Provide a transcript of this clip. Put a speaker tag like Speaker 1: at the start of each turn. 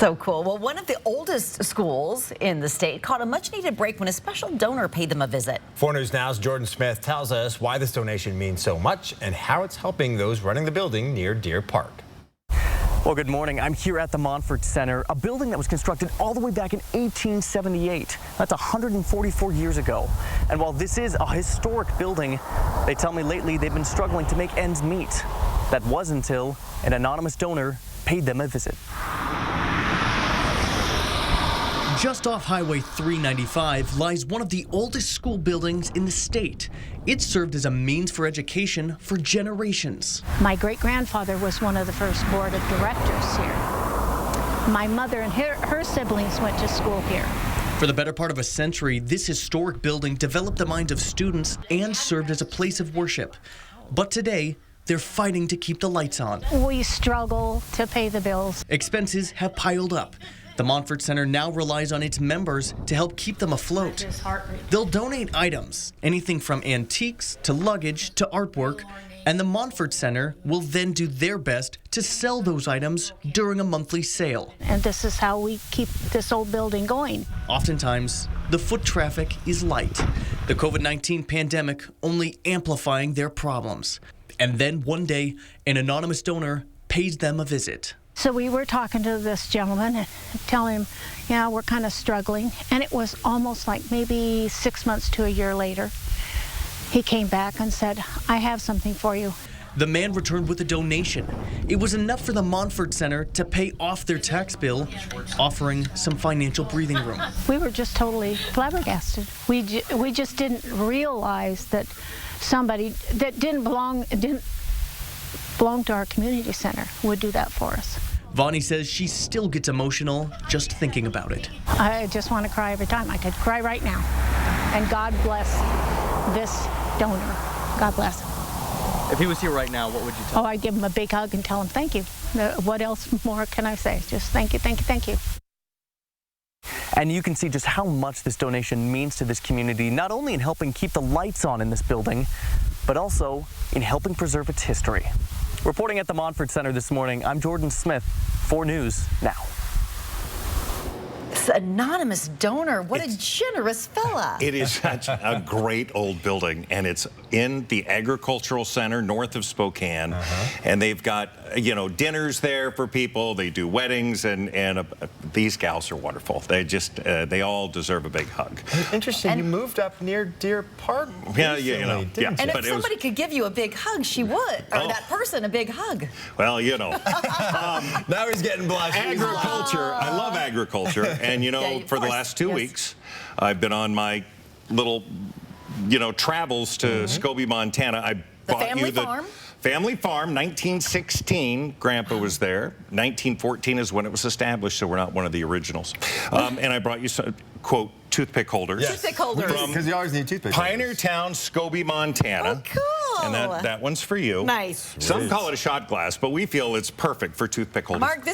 Speaker 1: So cool. Well, one of the oldest schools in the state caught a much-needed break when a special donor paid them a visit.
Speaker 2: 4 News Now's Jordan Smith tells us why this donation means so much and how it's helping those running the building near Deer Park.
Speaker 3: Well, good morning. I'm here at the Montfort Center, a building that was constructed all the way back in 1878. That's 144 years ago. And while this is a historic building, they tell me lately they've been struggling to make ends meet. That was until an anonymous donor paid them a visit. Just off Highway 395 lies one of the oldest school buildings in the state. It served as a means for education for generations.
Speaker 4: My great-grandfather was one of the first board of directors here. My mother and her siblings went to school here.
Speaker 3: For the better part of a century, this historic building developed the minds of students and served as a place of worship. But today, they're fighting to keep the lights on.
Speaker 4: We struggle to pay the bills.
Speaker 3: Expenses have piled up. The Montfort Center now relies on its members to help keep them afloat. They'll donate items, anything from antiques to luggage to artwork, and the Montfort Center will then do their best to sell those items during a monthly sale.
Speaker 4: And this is how we keep this old building going.
Speaker 3: Oftentimes, the foot traffic is light, the COVID-19 pandemic only amplifying their problems. And then one day, an anonymous donor pays them a visit.
Speaker 4: So we were talking to this gentleman and telling him, yeah, we're kind of struggling. And it was almost like maybe 6 months to a year later. He came back and said, I have something for you.
Speaker 3: The man returned with a donation. It was enough for the Montfort Center to pay off their tax bill, offering some financial breathing room.
Speaker 4: We were just totally flabbergasted. We just didn't realize that somebody that didn't belong to our community center would do that for us.
Speaker 3: Vonnie says she still gets emotional just thinking about it.
Speaker 4: I just want to cry every time. I could cry right now. And God bless this donor. God bless him.
Speaker 3: If he was here right now, what would you tell him?
Speaker 4: Oh, I'd give him a big hug and tell him thank you. What else more can I say? Just thank you, thank you, thank you.
Speaker 3: And you can see just how much this donation means to this community, not only in helping keep the lights on in this building, but also in helping preserve its history. Reporting at the Montfort Center this morning, I'm Jordan Smith, 4 News Now.
Speaker 1: This anonymous donor, what a generous fella.
Speaker 5: It is such a great old building, and it's in the Agricultural Center north of Spokane. And they've got, you know, dinners there for people. They do weddings, and these gals are wonderful. They just, they all deserve a big hug.
Speaker 2: Interesting, you moved up near Deer Park
Speaker 5: Yeah,
Speaker 2: recently,
Speaker 5: you know.
Speaker 2: didn't
Speaker 1: And
Speaker 2: you?
Speaker 1: if somebody could give you a big hug, she would. Or that person a big hug.
Speaker 5: Well, you know.
Speaker 2: Now he's getting blushy.
Speaker 5: Agriculture, I love agriculture. And, you know,
Speaker 1: Yeah,
Speaker 5: for the last 2 weeks, I've been on my little, you know, travels to Scobie, Montana. I bought
Speaker 1: family
Speaker 5: you the
Speaker 1: farm?
Speaker 5: Family farm, 1916. Grandpa was there. 1914 is when it was established, so we're not one of the originals. And I brought you some, quote, toothpick holders.
Speaker 2: Yes.
Speaker 1: Toothpick holders.
Speaker 2: Because you always need toothpick
Speaker 5: Pioneer
Speaker 2: holders.
Speaker 5: Town, Scobie, Montana.
Speaker 1: Oh, cool.
Speaker 5: And that one's for you.
Speaker 1: Nice.
Speaker 5: Some call it a shot glass, but we feel it's perfect for toothpick holders.
Speaker 1: Mark, this